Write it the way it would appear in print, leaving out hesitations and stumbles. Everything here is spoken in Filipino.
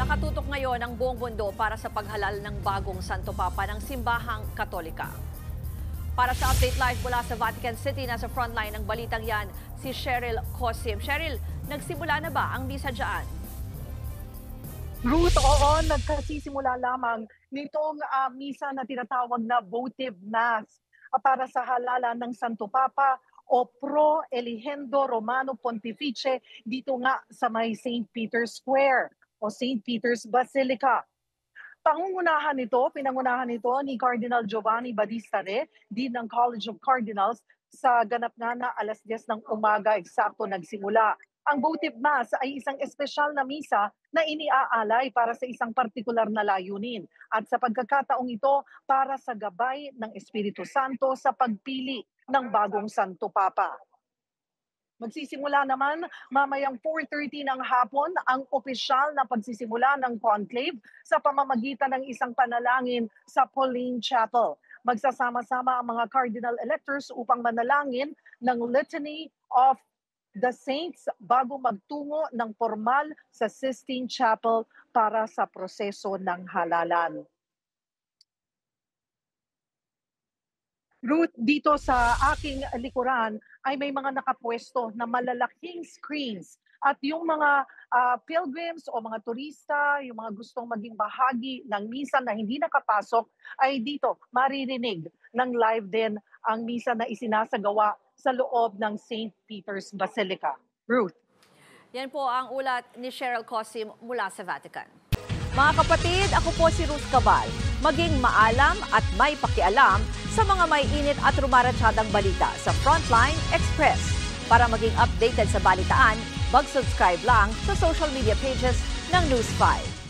Nakatutok ngayon ang buong mundo para sa paghalal ng bagong Santo Papa ng Simbahang Katolika. Para sa Update Live mula sa Vatican City, nasa frontline ng balitang yan si Cheryl Cosim. Cheryl, nagsimula na ba ang misa dyan? Ruth, oo, nagkasisimula lamang nitong misa na tinatawag na votive mass para sa halalan ng Santo Papa o Pro Eligendo Romano Pontifice dito nga sa may St. Peter's Square o St. Peter's Basilica. Pinangunahan ito ni Cardinal Giovanni Battista Re, Dean ng College of Cardinals, sa ganap nga na alas 10 ng umaga eksakto nagsimula. Ang votive mass ay isang espesyal na misa na iniaalay para sa isang partikular na layunin. At sa pagkakataong ito, para sa gabay ng Espiritu Santo sa pagpili ng bagong Santo Papa. Magsisimula naman mamayang 4:30 ng hapon ang opisyal na pagsisimula ng conclave sa pamamagitan ng isang panalangin sa Pauline Chapel. Magsasama-sama ang mga cardinal electors upang manalangin ng Litany of the Saints bago magtungo ng formal sa Sistine Chapel para sa proseso ng halalan. Ruth, dito sa aking likuran ay may mga nakapwesto na malalaking screens at yung mga pilgrims o mga turista, yung mga gustong maging bahagi ng misa na hindi nakapasok ay dito maririnig ng live din ang misa na isinasagawa sa loob ng St. Peter's Basilica. Ruth. Yan po ang ulat ni Cheryl Cosim mula sa Vatican. Mga kapatid, ako po si Ruth Cabal. Maging maalam at may pakialam sa mga may init at rumaratsyadang balita sa Frontline Express. Para maging updated sa balitaan, mag-subscribe lang sa social media pages ng News 5.